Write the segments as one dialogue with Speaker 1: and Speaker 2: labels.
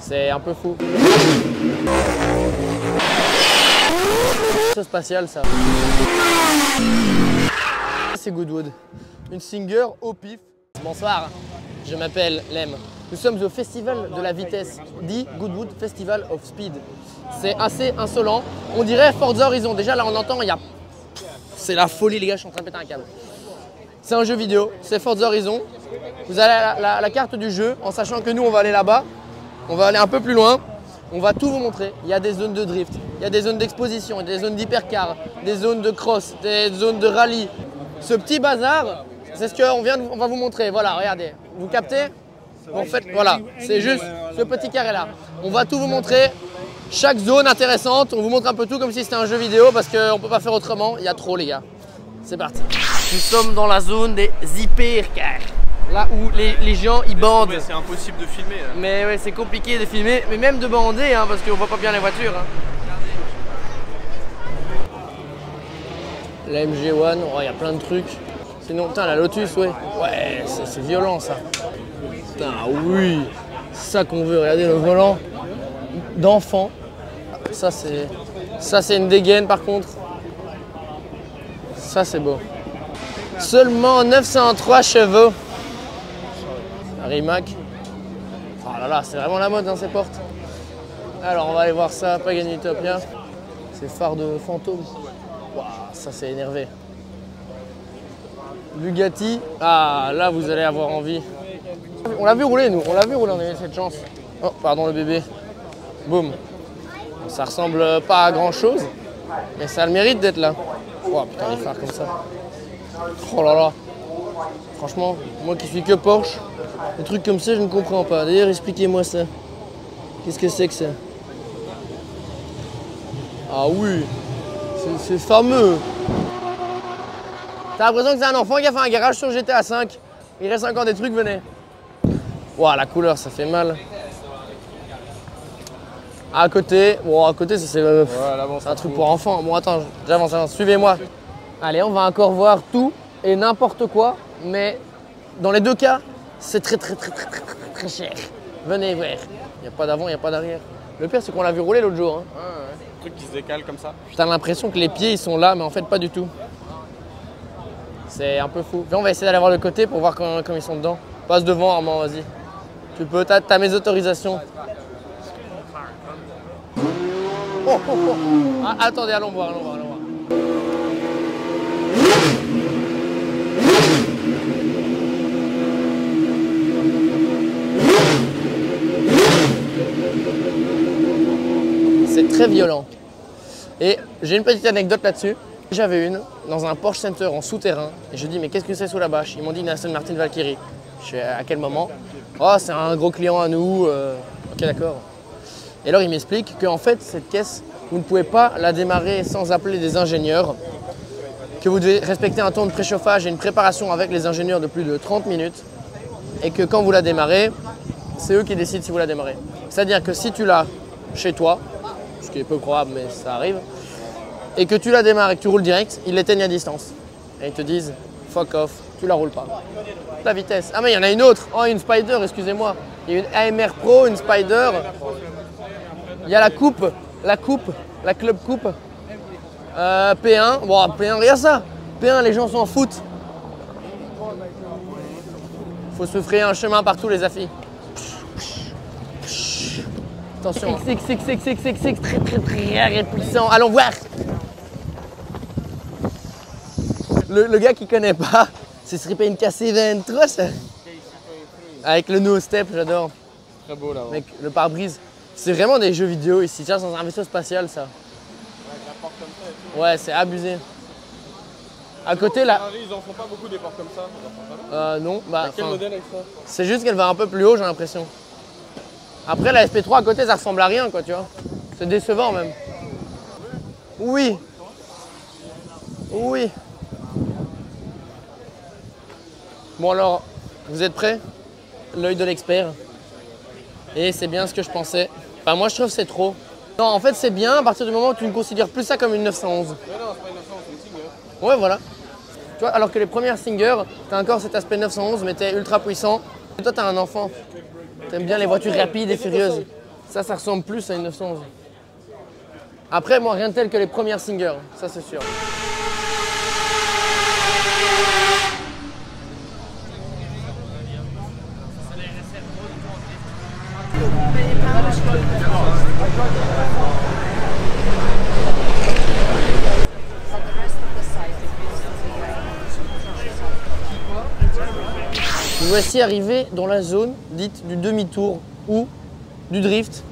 Speaker 1: C'est un peu fou. C'est spatial ça. C'est Goodwood, une singer au pif. Bonsoir, je m'appelle Lem. Nous sommes au festival de la vitesse, dit Goodwood Festival of Speed. C'est assez insolent. On dirait Forza Horizon. Déjà là on entend, c'est la folie les gars, je suis en train de péter un câble. C'est un jeu vidéo, c'est Forza Horizon. Vous avez la carte du jeu en sachant que nous on va aller là-bas. On va aller un peu plus loin. On va tout vous montrer. Il y a des zones de drift, il y a des zones d'exposition, il y a des zones d'hypercar, des zones de cross, des zones de rallye. Ce petit bazar, c'est ce qu'on va vous montrer. Voilà, regardez. Vous captez? En fait, voilà, c'est juste ce petit carré-là. On va tout vous montrer. Chaque zone intéressante, on vous montre un peu tout comme si c'était un jeu vidéo parce qu'on ne peut pas faire autrement. Il y a trop, les gars. C'est parti. Nous sommes dans la zone des hypercars. Là où les gens ils bandent.
Speaker 2: C'est impossible de filmer. Là.
Speaker 1: Mais ouais, c'est compliqué de filmer, mais même de bander hein, parce qu'on voit pas bien les voitures. Hein. La MG1, oh, y a plein de trucs. Sinon, putain, la Lotus, ouais. Ouais, c'est violent ça. Putain, oui. C'est ça qu'on veut. Regardez le volant d'enfant. Ça, c'est une dégaine par contre. Ça, c'est beau. Seulement 903 chevaux. Rimac. Oh là là, c'est vraiment la mode dans ces portes. Alors, on va aller voir ça. Pagani Utopia. C'est phare de fantôme. Waouh, ça c'est énervé. Bugatti. Ah, là vous allez avoir envie. On l'a vu rouler nous, on l'a vu rouler, on a eu cette chance. Oh, pardon le bébé. Boum. Ça ressemble pas à grand chose, mais ça a le mérite d'être là. Oh putain, les phares comme ça. Oh là là. Franchement, moi qui suis que Porsche, des trucs comme ça je ne comprends pas. D'ailleurs, expliquez-moi ça. Qu'est-ce que c'est que ça? Ah oui. C'est fameux. T'as l'impression que c'est un enfant qui a fait un garage sur GTA 5. Il reste encore des trucs, venez. Ouah, la couleur, ça fait mal. À côté, bon, à côté, ça c'est un truc pour enfants. Bon, attends, j'avance, suivez-moi. Allez, on va encore voir tout et n'importe quoi, mais dans les deux cas, c'est très cher. Venez voir. Il n'y a pas d'avant, il n'y a pas d'arrière. Le pire, c'est qu'on l'a vu rouler l'autre jour. Hein.
Speaker 2: Ouais. Qui se décale comme ça.
Speaker 1: T'as l'impression que les pieds ils sont là, mais en fait pas du tout. C'est un peu fou. Viens, on va essayer d'aller voir le côté pour voir comment ils sont dedans. Passe devant Armand, vas-y. Tu peux, t'as mes autorisations. Oh. Ah, attendez, allons voir. C'est très violent. Et j'ai une petite anecdote là-dessus. J'avais une dans un Porsche Center en souterrain. Et je dis, mais qu'est-ce que c'est sous la bâche? Ils m'ont dit une Aston Martin Valkyrie. Je fais, à quel moment? Oh, c'est un gros client à nous. Ok, d'accord. Et alors, il m'explique qu'en fait, cette caisse, vous ne pouvez pas la démarrer sans appeler des ingénieurs. Que vous devez respecter un temps de préchauffage et une préparation avec les ingénieurs de plus de 30 minutes. Et que quand vous la démarrez, c'est eux qui décident si vous la démarrez. C'est-à-dire que si tu l'as chez toi, ce qui est peu probable, mais ça arrive, et que tu la démarres et que tu roules direct, ils l'éteignent à distance. Et ils te disent, fuck off, tu la roules pas. La vitesse. Ah mais il y en a une autre. Oh, une Spider, excusez-moi. Il y a une AMR Pro, une Spider. Il y a la Club Coupe. P1. Bon, P1, regarde ça. P1, les gens s'en foutent. Faut se frayer un chemin partout, les affis. Attention. XXXXXX, très puissant. Allons voir. Le gars qui connaît pas, ce serait une KC23 ça. Avec le no step, j'adore.
Speaker 2: Très beau là.
Speaker 1: Avec le pare-brise. C'est vraiment des jeux vidéo ici, tiens, dans un vaisseau spatial ça.
Speaker 2: Avec la porte comme ça et tout.
Speaker 1: Ouais, c'est abusé. À côté là.
Speaker 2: Ils en font pas beaucoup des portes comme ça.
Speaker 1: Non, bah.
Speaker 2: Quel modèle avec ça?
Speaker 1: C'est juste qu'elle va un peu plus haut, j'ai l'impression. Après la SP3 à côté, ça ressemble à rien quoi, tu vois. C'est décevant même. Oui. Bon alors, vous êtes prêts? L'œil de l'expert. Et c'est bien ce que je pensais. Enfin moi je trouve que c'est trop. Non en fait c'est bien à partir du moment où tu ne considères plus ça comme une 911.
Speaker 2: Mais non, c'est pas une 911, c'est une Singer.
Speaker 1: Ouais voilà. Tu vois, alors que les premières Singer, t'as encore cet aspect 911 mais t'es ultra puissant. Et toi t'as un enfant. T'aimes bien les voitures rapides et furieuses. Ça ressemble plus à une 911. Après, moi, rien de tel que les premières Singer, ça c'est sûr. Nous voici arrivés dans la zone dite du demi-tour ou du drift.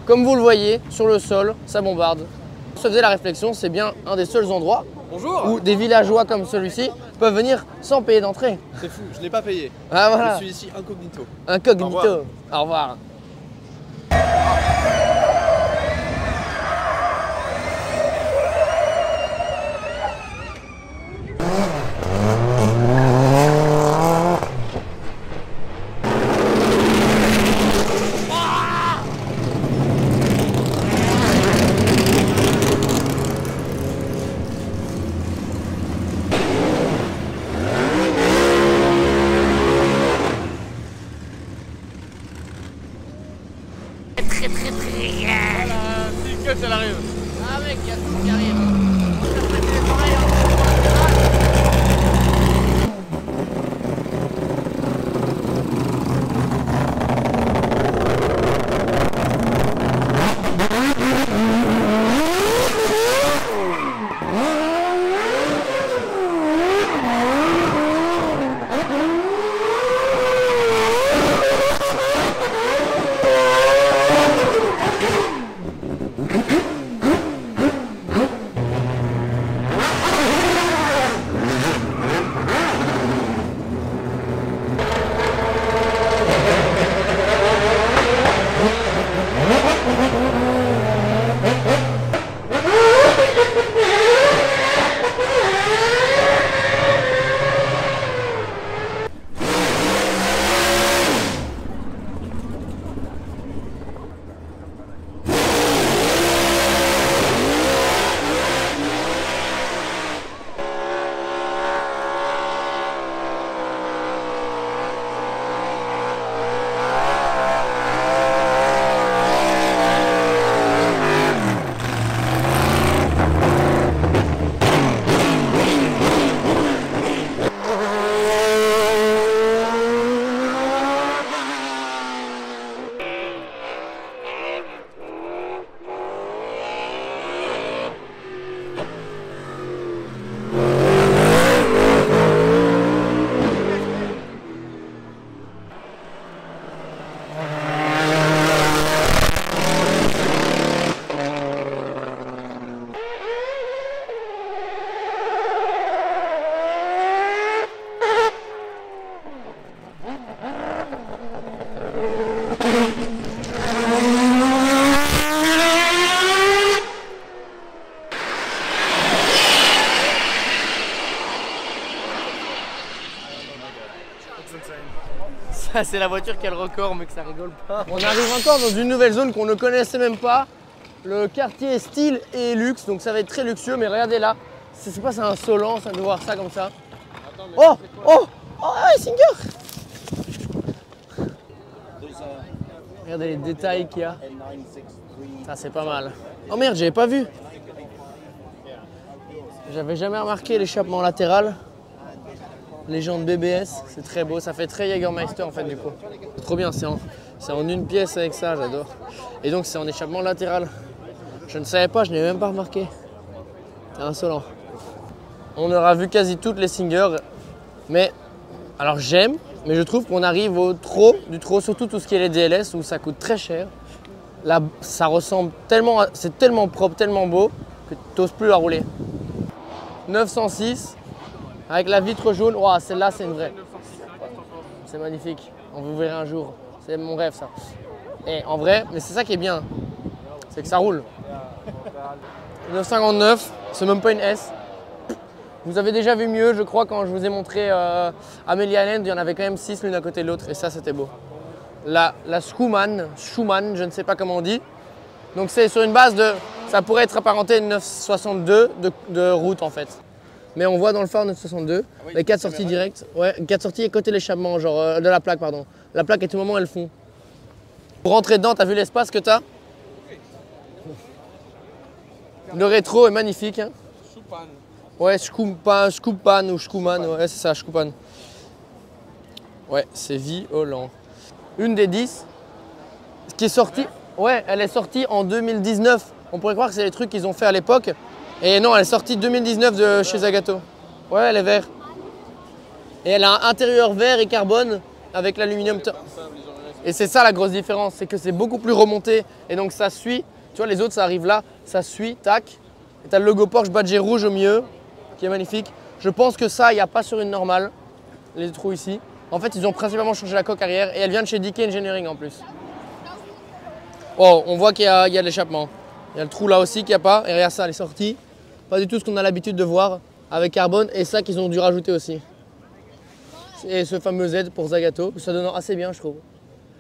Speaker 1: Comme vous le voyez, sur le sol, ça bombarde. On se faisait la réflexion, c'est bien un des seuls endroits où des villageois comme celui-ci peuvent venir sans payer d'entrée.
Speaker 2: C'est fou, je l'ai pas payé.
Speaker 1: Ah voilà.
Speaker 2: Je suis ici incognito.
Speaker 1: Incognito. Au revoir.
Speaker 2: Voilà, c'est que ça arrive.
Speaker 1: Ah mec, il y a tout qui arrive. Ça, c'est la voiture qui a le record, mais que ça rigole pas. On arrive encore dans une nouvelle zone qu'on ne connaissait même pas. Le quartier style et luxe, donc ça va être très luxueux, mais regardez là. C'est pas, c'est insolent ça, de voir ça comme ça.
Speaker 2: Attends, mais
Speaker 1: Oh, oh, oh, Singer. Regardez les détails qu'il y a. Ça, c'est pas mal. Oh merde, j'avais pas vu. J'avais jamais remarqué l'échappement latéral. Les jantes BBS, c'est très beau. Ça fait très Jägermeister en fait du coup. Trop bien, c'est en une pièce avec ça, j'adore. Et donc c'est en échappement latéral. Je ne savais pas, je n'ai même pas remarqué. C'est insolent. On aura vu quasi toutes les Singer. Mais, alors j'aime, mais je trouve qu'on arrive au trop du trop, surtout tout ce qui est les DLS où ça coûte très cher. Là, ça ressemble tellement, c'est tellement propre, tellement beau que tu n'oses plus la rouler. 906 avec la vitre jaune. Wow, celle-là, c'est une vraie. C'est magnifique. On vous verra un jour. C'est mon rêve, ça. Et en vrai, mais c'est ça qui est bien, c'est que ça roule. 959, c'est même pas une S. Vous avez déjà vu mieux, je crois, quand je vous ai montré Amelia Land, il y en avait quand même 6 l'une à côté de l'autre, et ça, c'était beau. La Schumann, je ne sais pas comment on dit. Donc c'est sur une base de Ça pourrait être apparenté à une 962 de route en fait. Mais on voit dans le phare 962, oui, les 4 sorties directes. Ouais, 4 sorties et côté l'échappement, genre de la plaque, pardon. La plaque, à tout moment, elles font. Pour rentrer dedans, t'as vu l'espace que t'as? Le rétro est magnifique. Hein. Ouais, Schupan ou Schumann, ouais, c'est ça, Schupan. Ouais, c'est violent. Une des 10, qui est sortie, ouais, elle est sortie en 2019. On pourrait croire que c'est les trucs qu'ils ont fait à l'époque. Et non, elle est sortie 2019 de chez Zagato. Ouais, elle est verte. Et elle a un intérieur vert et carbone avec l'aluminium. Et c'est ça la grosse différence, c'est que c'est beaucoup plus remonté. Et donc ça suit. Tu vois, les autres, ça arrive là, ça suit, tac. Et tu as le logo Porsche badgé rouge au milieu, qui est magnifique. Je pense que ça, il n'y a pas sur une normale, les trous ici. En fait, ils ont principalement changé la coque arrière et elle vient de chez DK Engineering en plus. Oh, on voit qu'il y a de l'échappement. Il y a le trou là aussi qu'il n'y a pas. Et regarde ça, les sorties. Pas du tout ce qu'on a l'habitude de voir avec carbone. Et ça qu'ils ont dû rajouter aussi. Et ce fameux Z pour Zagato, ça donne assez bien, je trouve.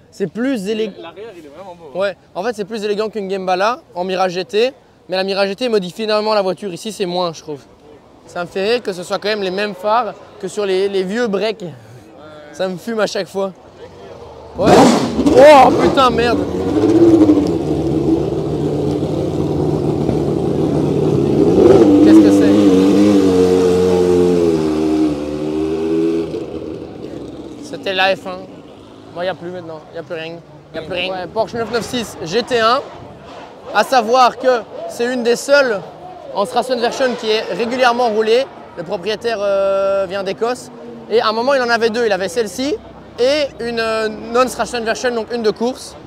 Speaker 1: C'est plus élégant.
Speaker 2: L'arrière, il est vraiment beau.
Speaker 1: Ouais, en fait, c'est plus élégant qu'une Gembala en Mirage GT. Mais la Mirage GT modifie énormément la voiture. Ici, c'est moins, je trouve. Ça me fait rire que ce soit quand même les mêmes phares que sur les vieux breaks. Ça me fume à chaque fois. Ouais. Oh putain, merde. Qu'est-ce que c'est? C'était la F1. Bon, il n'y a plus maintenant. Il n'y a plus rien. Il n'y a plus rien. Ouais, Porsche 996 GT1. À savoir que c'est une des seules en Strassen version qui est régulièrement roulée. Le propriétaire vient d'Écosse. Et à un moment, il en avait deux. Il avait celle-ci et une non-Strassen version, donc une de course.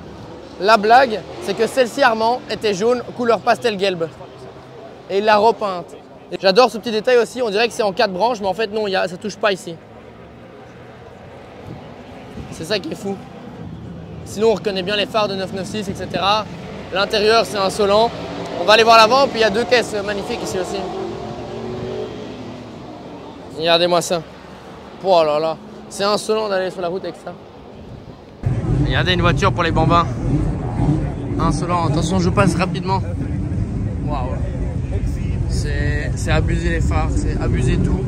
Speaker 1: La blague, c'est que celle-ci, Armand, était jaune, couleur pastel gelb. Et il l'a repeinte. J'adore ce petit détail aussi. On dirait que c'est en 4 branches, mais en fait, non, ça ne touche pas ici. C'est ça qui est fou. Sinon, on reconnaît bien les phares de 996, etc. L'intérieur, c'est insolent. On va aller voir l'avant, puis il y a 2 caisses magnifiques ici aussi. Regardez-moi ça. Oh là là, c'est insolent d'aller sur la route avec ça. Regardez une voiture pour les bambins. Insolent, attention, je passe rapidement. Waouh. C'est abusé les phares, c'est abusé tout.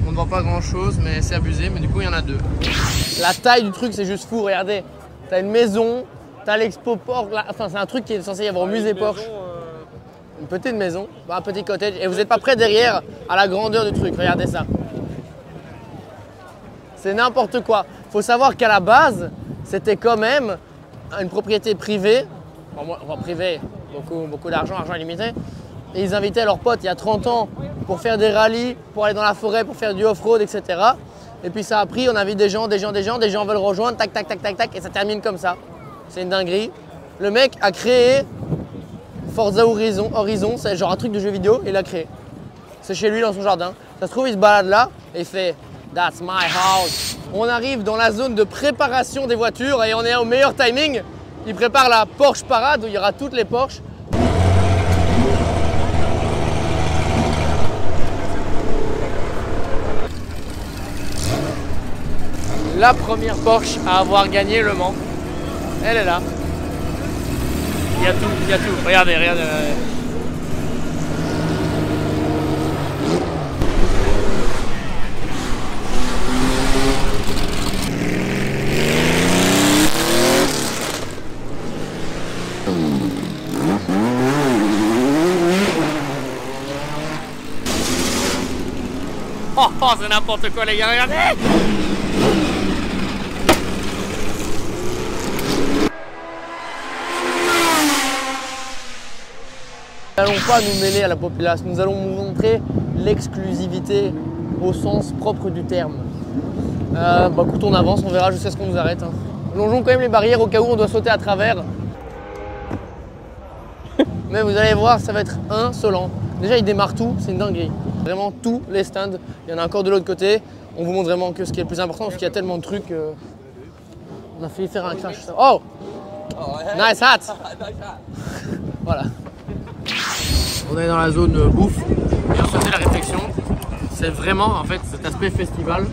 Speaker 1: On ne voit pas grand chose, mais c'est abusé. Mais du coup, il y en a 2. La taille du truc, c'est juste fou. Regardez, t'as une maison, t'as l'expo Porsche. Enfin, c'est un truc qui est censé y avoir au musée Porsche. Une petite maison, un petit cottage. Et vous n'êtes pas près derrière à la grandeur du truc. Regardez ça. C'est n'importe quoi. Il faut savoir qu'à la base, c'était quand même une propriété privée. Enfin, privée, beaucoup d'argent, argent illimité. Et ils invitaient leurs potes il y a 30 ans pour faire des rallyes, pour aller dans la forêt, pour faire du off-road, etc. Et puis ça a pris, on invite des gens veulent rejoindre, tac, tac, tac, tac, tac, et ça termine comme ça. C'est une dinguerie. Le mec a créé Forza Horizon, c'est genre un truc de jeu vidéo, il l'a créé. C'est chez lui dans son jardin. Ça se trouve, il se balade là et il fait « That's my house ». On arrive dans la zone de préparation des voitures et on est au meilleur timing. Il prépare la Porsche Parade où il y aura toutes les Porsches. La première Porsche à avoir gagné Le Mans. Elle est là. Il y a tout, il y a tout. Regardez, regardez. Oh, c'est n'importe quoi les gars, regardez! Nous n'allons pas nous mêler à la populace, nous allons vous montrer l'exclusivité au sens propre du terme. Écoute, on avance, on verra jusqu'à ce qu'on nous arrête. Hein. Longeons quand même les barrières au cas où on doit sauter à travers. Mais vous allez voir, ça va être insolent. Déjà, il démarre tout, c'est une dinguerie. Vraiment tous les stands, il y en a encore de l'autre côté. On vous montre vraiment que ce qui est le plus important, parce qu'il y a tellement de trucs. On a failli faire un crash. Oh! Nice hat! Voilà. On est dans la zone bouffe et on se faisait la réflexion. C'est vraiment en fait cet aspect festival.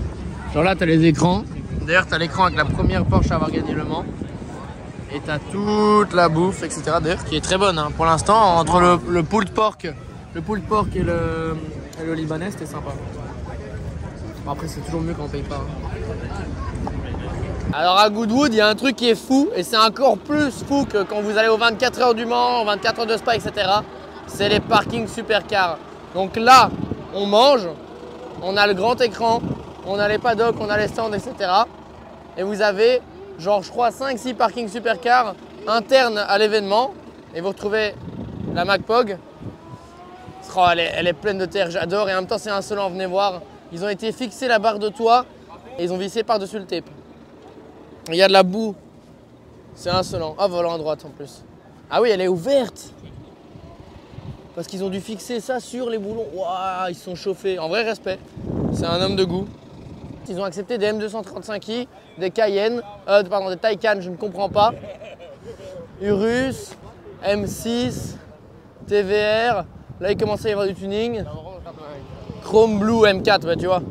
Speaker 1: Genre là, tu as les écrans. D'ailleurs, tu as l'écran avec la première Porsche à avoir gagné Le Mans. Et t'as toute la bouffe, etc. D'ailleurs, qui est très bonne. Hein. Pour l'instant, entre le pulled pork, et le libanais, c'était sympa. Bon, après, c'est toujours mieux quand on paye pas. Hein. Alors à Goodwood, il y a un truc qui est fou, et c'est encore plus fou que quand vous allez aux 24 heures du Mans, aux 24 heures de Spa, etc. C'est les parkings supercars. Donc là, on mange, on a le grand écran, on a les paddocks, on a les stands, etc. Et vous avez, genre, je crois, 5-6 parkings supercars internes à l'événement. Et vous retrouvez la MacPog. Oh, elle est pleine de terre, j'adore. Et en même temps, c'est insolent, venez voir. Ils ont été fixés la barre de toit et ils ont vissé par-dessus le tape. Il y a de la boue. C'est insolent. Ah, volant à droite en plus. Ah oui, elle est ouverte. Parce qu'ils ont dû fixer ça sur les boulons. Waouh, ils sont chauffés. En vrai, respect. C'est un homme de goût. Ils ont accepté des M235i, des Cayenne, des Taycan, je ne comprends pas. Urus, M6, TVR. Là, il commence à y avoir du tuning. Chrome Blue M4, bah, tu vois.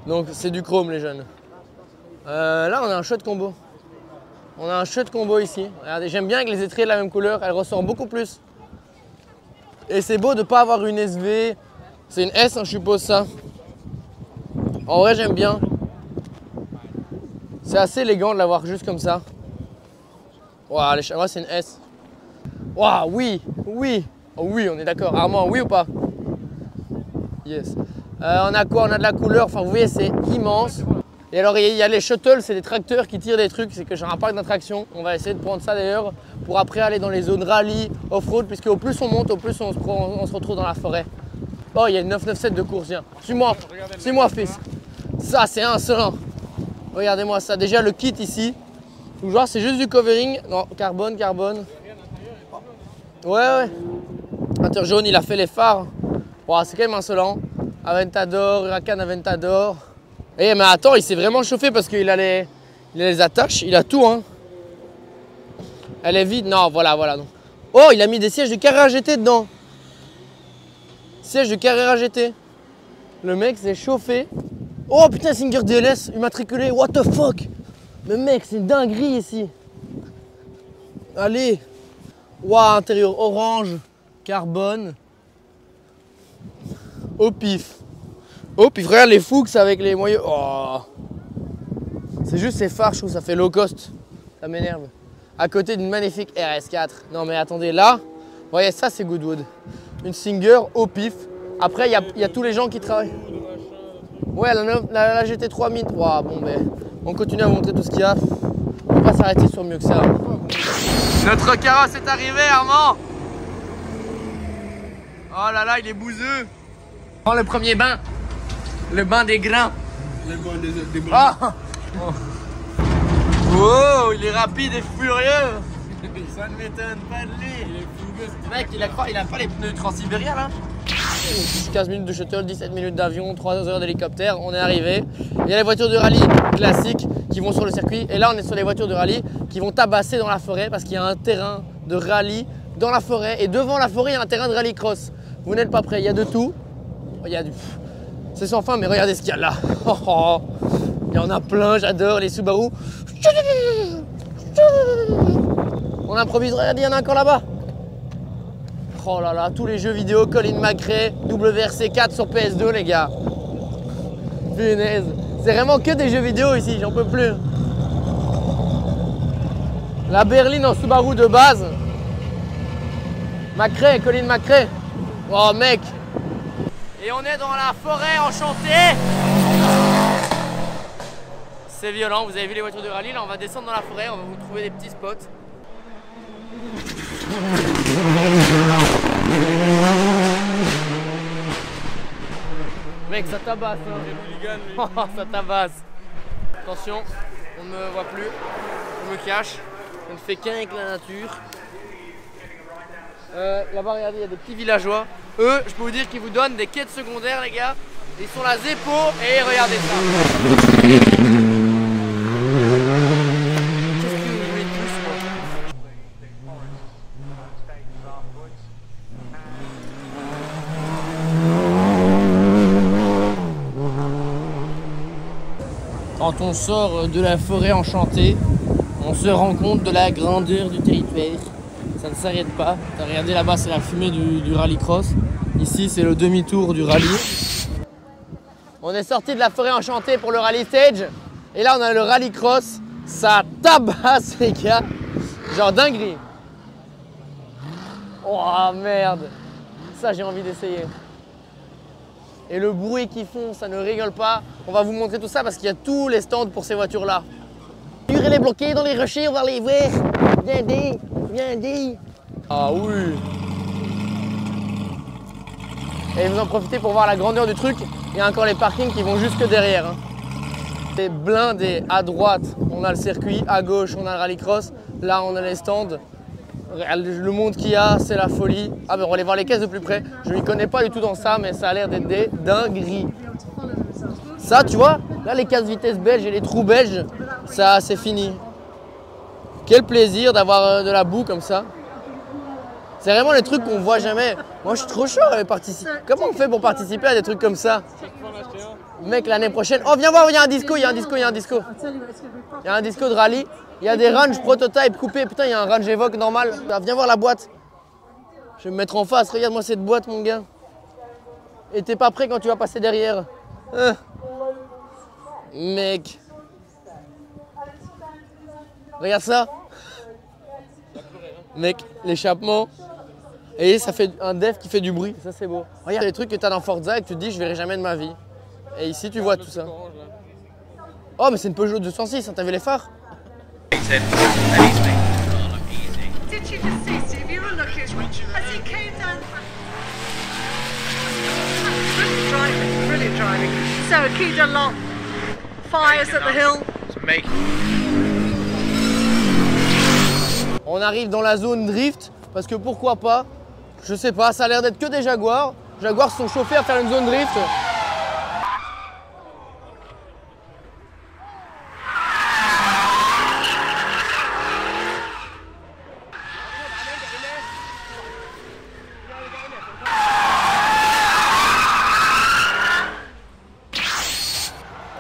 Speaker 1: Donc, c'est du chrome, les jeunes. Là, on a un chouette combo. On a un chouette combo ici. Regardez, j'aime bien avec les étriers de la même couleur. Elle ressort beaucoup plus. Et c'est beau de ne pas avoir une SV. C'est une S, hein, je suppose ça. En vrai, j'aime bien. C'est assez élégant de l'avoir juste comme ça. Waouh, moi, c'est une S. Waouh, oui, oui. Oh, oui, on est d'accord. Armand, oui ou pas? Yes. On a quoi? On a de la couleur. Enfin, vous voyez, c'est immense. Et alors, il y a les shuttles, c'est des tracteurs qui tirent des trucs. C'est que j'ai un parc d'attractions. On va essayer de prendre ça d'ailleurs pour après aller dans les zones rallye, off-road. Puisque au plus on monte, au plus on se retrouve dans la forêt. Oh, il y a une 997 de course. Viens, suis-moi. Suis-moi, fils. Ça, c'est insolent. Regardez-moi ça. Déjà, le kit ici. Genre, c'est juste du covering. Non, carbone. Ouais. Peinture jaune, il a fait les phares. Wow, c'est quand même insolent. Aventador, Huracan Aventador. Eh mais attends, il s'est vraiment chauffé parce qu'il a les attaches, il a tout hein. Elle est vide, non, voilà. Oh, il a mis des sièges de Carrera GT dedans. Siège de Carrera GT. Le mec s'est chauffé. Oh putain, Singer DLS, immatriculé, what the fuck. Mais mec, c'est une dinguerie ici. Allez. Waouh, intérieur orange, carbone. Au pif. Oh, puis regarde les Fuchs avec les moyeux. Oh. C'est juste ces phares, je trouve, ça fait low cost. Ça m'énerve. À côté d'une magnifique RS4. Non mais attendez, là, vous voyez, ça c'est Goodwood. Une Singer au pif. Après, il y a tous les gens qui travaillent. Ouais, la GT3000. Wow, bon, ben, on continue à vous montrer tout ce qu'il y a. On va pas s'arrêter sur mieux que ça. Notre carrosse est arrivé, Armand. Oh là là, il est bouseux. Prends le premier bain. Le bain des grains.
Speaker 2: Le bain des bras.
Speaker 1: Ah. Oh, il est rapide et furieux. Ça ne m'étonne pas de lui.
Speaker 2: Il est fougueux.
Speaker 1: Mec, il a pas les pneus transsibériens là. 15 minutes de shuttle, 17 minutes d'avion, 3 heures d'hélicoptère, on est arrivé. Il y a les voitures de rallye classiques qui vont sur le circuit. Et là, on est sur les voitures de rallye qui vont tabasser dans la forêt parce qu'il y a un terrain de rallye dans la forêt. Et devant la forêt, il y a un terrain de rallycross. Vous n'êtes pas prêts, il y a de tout. Il y a du... C'est sans fin, mais regardez ce qu'il y a là. Il y en a plein, j'adore les Subaru. On improvise, regardez, il y en a encore là-bas. Oh là là, tous les jeux vidéo, Colin McRae, WRC4 sur PS2, les gars. Punaise. C'est vraiment que des jeux vidéo ici, j'en peux plus. La berline en Subaru de base. McRae, Colin McRae. Oh mec. Et on est dans la forêt enchantée. C'est violent, vous avez vu les voitures de rallye, là on va descendre dans la forêt, on va vous trouver des petits spots. Mec, ça tabasse hein. Ça tabasse. Attention, on ne me voit plus, on me cache, on ne fait qu'un avec la nature. Là-bas, regardez, il y a des petits villageois. Eux, je peux vous dire qu'ils vous donnent des quêtes secondaires, les gars. Ils sont la Zeppo et regardez ça. Qu'est-ce que vous voulez tous, moi? Quand on sort de la forêt enchantée, On se rend compte de la grandeur du territoire. Ça ne s'arrête pas. Regardez là-bas, c'est la fumée du rallycross. Ici, c'est le demi-tour du rallye. On est sorti de la forêt enchantée pour le rallye stage. Et là, on a le rallycross. Ça tabasse, les gars. Genre dinguerie. Oh merde. Ça, j'ai envie d'essayer. Et le bruit qu'ils font, ça ne rigole pas. On va vous montrer tout ça parce qu'il y a tous les stands pour ces voitures-là. Durez les bloquer dans les rochers, on va les voir. Viens dis. Ah oui. Et vous en profitez pour voir la grandeur du truc. Il y a encore les parkings qui vont jusque derrière. C'est blindé. À droite, on a le circuit. À gauche, on a le rallycross. Là, on a les stands. Le monde qu'il y a, c'est la folie. Ah ben on va aller voir les caisses de plus près. Je ne m'y connais pas du tout dans ça, mais ça a l'air d'être des dingueries. Ça, tu vois, là les cases vitesse belges et les trous belges, ça c'est fini. Quel plaisir d'avoir de la boue comme ça. C'est vraiment les trucs qu'on voit jamais. Moi je suis trop chaud à participer. Comment on fait pour participer à des trucs comme ça? Mec, l'année prochaine. Oh viens voir, il y a un disco, il y a un disco. Il y a un disco de rallye. Il y a des ranges prototypes coupés. Putain, il y a un range Evoque normal. Viens voir la boîte. Je vais me mettre en face. Regarde-moi cette boîte, mon gars. Et t'es pas prêt quand tu vas passer derrière. Mec. Regarde ça. Mec, l'échappement. Et ça fait un def qui fait du bruit. Ça, c'est beau. Regarde les trucs que t'as dans Forza et que tu te dis, je verrai jamais de ma vie. Et ici, tu vois tout ça. Oh, mais c'est une Peugeot 206. Hein, t'as vu les phares?
Speaker 3: Did you just see Steve? You were looking as he came down. Brilliant driving. So a key Dunlop fires at the hill.
Speaker 1: On arrive dans la zone drift parce que pourquoi pas? Je sais pas, ça a l'air d'être que des Jaguars. Jaguars sont chauffés à faire une zone drift.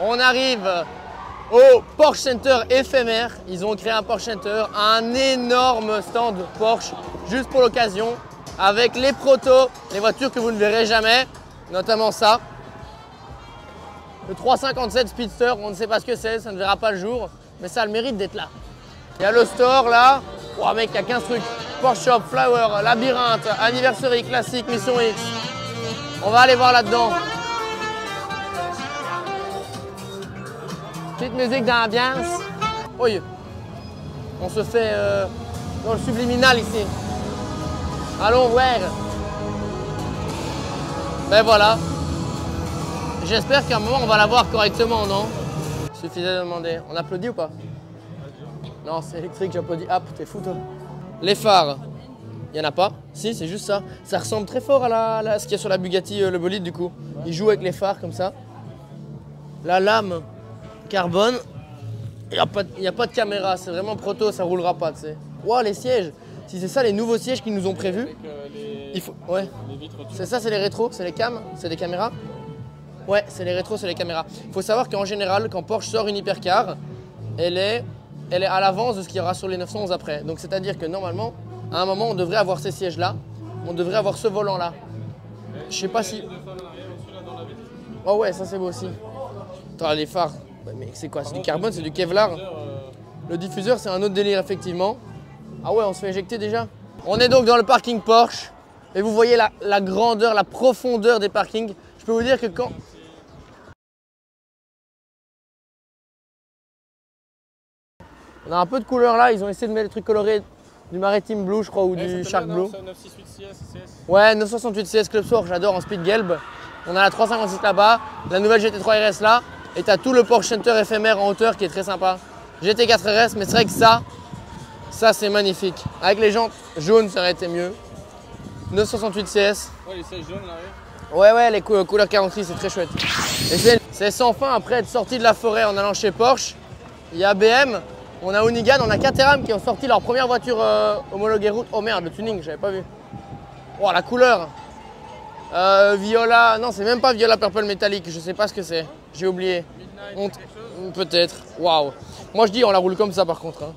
Speaker 1: On arrive au Porsche Center éphémère. Ils ont créé un Porsche Center, un énorme stand Porsche, juste pour l'occasion, avec les protos, les voitures que vous ne verrez jamais, notamment ça. Le 357 Speedster, on ne sait pas ce que c'est, ça ne verra pas le jour, mais ça a le mérite d'être là. Il y a le store là, oh mec, il y a 15 trucs. Porsche Shop, Flower, Labyrinthe, Anniversary, Classique, Mission X. On va aller voir là-dedans. Petite musique d'ambiance. Oui, on se fait dans le subliminal ici. Allons voir. Ben voilà. J'espère qu'à un moment on va la voir correctement, non? Il suffisait de demander. On applaudit ou pas? Non, c'est électrique, j'applaudis. Ah, t'es fou toi. Les phares, il n'y en a pas. Si, c'est juste ça. Ça ressemble très fort à ce qu'il y a sur la Bugatti, le bolide du coup. Ils jouent avec les phares comme ça. La lame carbone, il n'y a pas de caméra, c'est vraiment proto, ça roulera pas, tu sais. Wow, les sièges, si c'est ça les nouveaux sièges qu'ils nous ont prévus, il faut, ouais, c'est ça, c'est les rétros, c'est les cams, c'est des caméras. Ouais, c'est les rétros, c'est les caméras. Il faut savoir qu'en général, quand Porsche sort une hypercar, elle est à l'avance de ce qu'il y aura sur les 911 après. Donc c'est-à-dire que normalement, à un moment, on devrait avoir ces sièges-là, on devrait avoir ce volant-là. Je sais pas si... Oh ouais, ça c'est beau aussi. Attends, les phares. Mais c'est quoi? C'est du carbone, c'est du Kevlar. Le diffuseur, c'est un autre délire, effectivement. Ah ouais, on se fait éjecter déjà. On est donc dans le parking Porsche. Et vous voyez la grandeur, la profondeur des parkings. Je peux vous dire que quand... On a un peu de couleur là. Ils ont essayé de mettre des trucs colorés. Du Maritime Blue, je crois, ou du Shark Blue. Ouais, 968 CS Club Sport, j'adore en Speed Gelb. On a la 356 là-bas, la nouvelle GT3 RS là. Et tu as tout le Porsche Center éphémère en hauteur qui est très sympa. GT4 RS, mais c'est vrai que ça c'est magnifique. Avec les jantes jaunes, ça aurait été mieux. 968 CS.
Speaker 2: Ouais, les sièges jaunes là, oui.
Speaker 1: Ouais, les couleurs 46, c'est très chouette. Et c'est sans fin après être sorti de la forêt en allant chez Porsche. Il y a BM, on a Hoonigan, on a Caterham qui ont sorti leur première voiture homologuée route. Oh merde, le tuning, j'avais pas vu. Oh, la couleur. Viola, non, c'est même pas Viola Purple métallique, je sais pas ce que c'est. J'ai oublié. Peut-être. Waouh. Moi je dis on la roule comme ça par contre. Hein.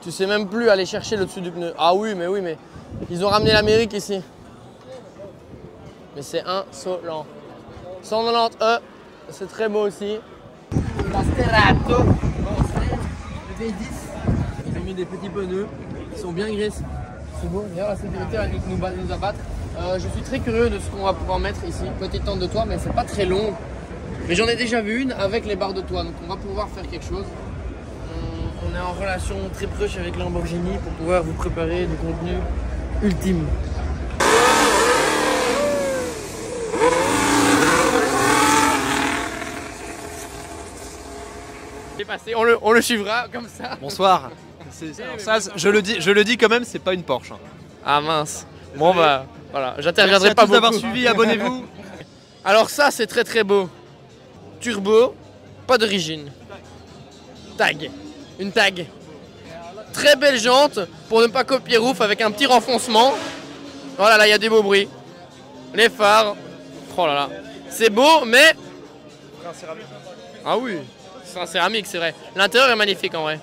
Speaker 1: Tu sais même plus aller chercher le dessus du pneu. Ah oui, mais ils ont ramené l'Amérique ici. Mais c'est insolent. 190 E, c'est très beau aussi. L'Asterato, le V10. Ils ont mis des petits pneus, ils sont bien graissés. C'est beau, d'ailleurs la sécurité va nous abattre. Je suis très curieux de ce qu'on va pouvoir mettre ici. Petite tente de toit, mais c'est pas très long. Mais j'en ai déjà vu une avec les barres de toit, donc on va pouvoir faire quelque chose. On est en relation très proche avec Lamborghini pour pouvoir vous préparer du contenu ultime. C'est passé, on le suivra comme ça.
Speaker 2: Bonsoir. Ça, je le dis quand même, c'est pas une Porsche.
Speaker 1: Ah mince. Bon bah voilà, j'interviendrai pas beaucoup.
Speaker 2: Merci d'avoir suivi, abonnez-vous.
Speaker 1: Alors ça c'est très très beau. Turbo, pas d'origine. Tag, une tag. Très belle jante pour ne pas copier Roof avec un petit renfoncement. Voilà, là il y a des beaux bruits. Les phares. Oh là là. C'est beau mais... Ah oui, c'est un céramique c'est vrai. L'intérieur est magnifique en vrai.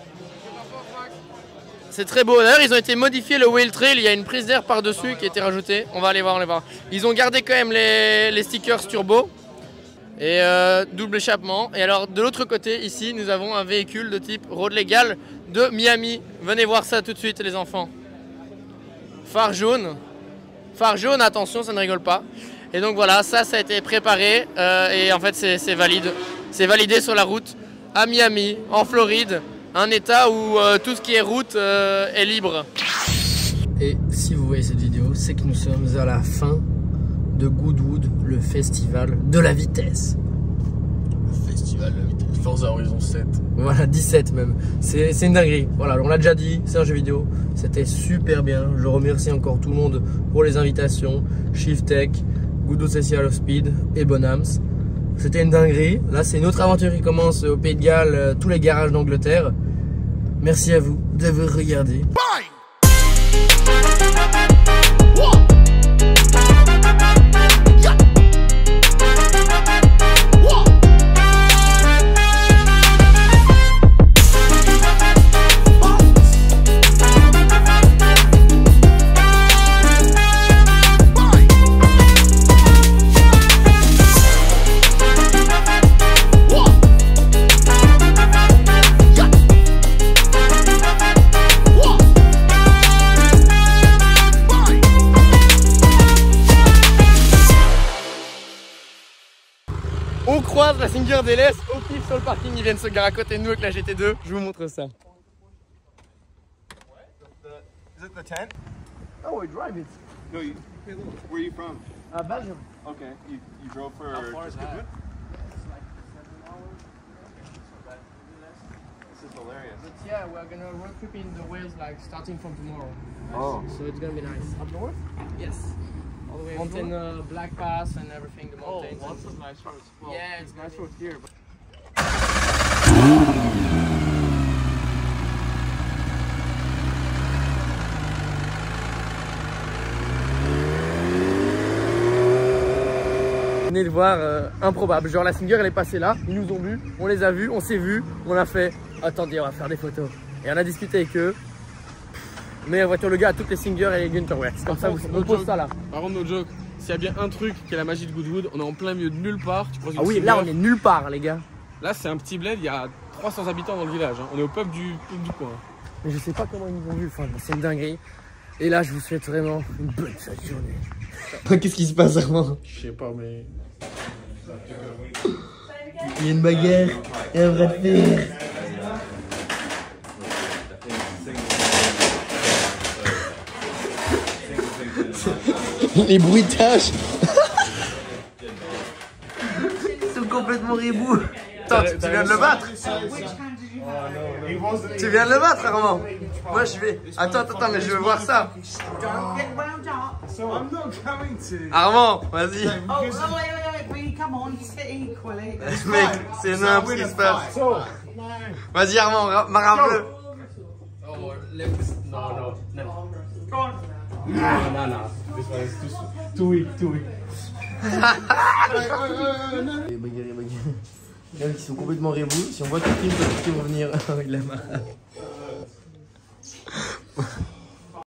Speaker 1: C'est très beau. D'ailleurs, ils ont été modifiés le wheel trail. Il y a une prise d'air par-dessus qui a été rajoutée. On va aller voir, Ils ont gardé quand même les stickers turbo et double échappement. Et alors, de l'autre côté, ici, nous avons un véhicule de type road légal de Miami. Venez voir ça tout de suite, les enfants. Phare jaune. Phare jaune, attention, ça ne rigole pas. Et donc voilà, ça a été préparé et en fait, c'est valide. C'est validé sur la route à Miami, en Floride. Un état où tout ce qui est route est libre. Et si vous voyez cette vidéo, c'est que nous sommes à la fin de Goodwood, le festival de la vitesse. Le festival de la vitesse, Forza Horizon 7. Voilà, 17 même. C'est une dinguerie. Voilà, on l'a déjà dit, c'est un jeu vidéo. C'était super bien. Je remercie encore tout le monde pour les invitations. Shifttech, Goodwood Social of Speed et Bonhams. C'était une dinguerie. Là, c'est une autre aventure qui commence au Pays de Galles, tous les garages d'Angleterre. Merci à vous d'avoir regardé. On croise la Singer DLS au pif sur le parking, ils viennent se garer à côté de nous avec la GT2, je vous montre ça.
Speaker 2: Is it the tent?
Speaker 1: Oh, we drive it.
Speaker 2: No, where are you from?
Speaker 1: Belgium.
Speaker 2: Okay, you drove for...
Speaker 4: How far is that?
Speaker 1: It's like 7 hours.
Speaker 2: This is hilarious.
Speaker 1: But yeah, we're gonna road trip in the Wales like starting from tomorrow.
Speaker 2: Oh.
Speaker 1: So it's gonna be nice.
Speaker 4: Up north?
Speaker 1: Yes.
Speaker 4: All the way
Speaker 1: Mountain, Black Pass and everything, the
Speaker 4: Oh,
Speaker 1: mountains.
Speaker 4: lots of nice roads. Well,
Speaker 1: Yeah,
Speaker 4: it's
Speaker 1: it's
Speaker 4: nice
Speaker 1: gonna
Speaker 4: roads here, but...
Speaker 1: Venez le voir, improbable. Genre la Singer elle est passée là, ils nous ont vus, on les a vus, on s'est vus, on a fait attendez, on va faire des photos. Et on a discuté avec eux. Mais voiture le gars à toutes les Singer et les Gunter Works. Comme ça, on pose ça là.
Speaker 4: Par contre, no joke, s'il y a bien un truc qui est la magie de Goodwood, on est en plein milieu de nulle part. Tu croises une
Speaker 1: Ah oui,
Speaker 4: Singer.
Speaker 1: là on est nulle part les gars.
Speaker 4: Là, c'est un petit bled, il y a 300 habitants dans le village. Hein. On est au pub du coin.
Speaker 1: Mais je sais pas comment ils nous ont vus, enfin c'est une dinguerie. Et là je vous souhaite vraiment une bonne journée. Qu'est-ce qui se passe vraiment?
Speaker 4: Je sais pas, mais...
Speaker 1: Il y a une bagarre et un vrai fer. Les bruitages. Ils sont complètement rébous. Attends, tu viens de le battre? Tu viens de le battre, Armand? Moi je vais... Attends, mais je veux voir ça. Armand, vas-y. Mec, c'est énorme ce qui se passe. Vas-y Armand, marre-le. Les bagarres. Ils sont complètement rébous. Si on voit tout le film, ils vont venir. Il a marre.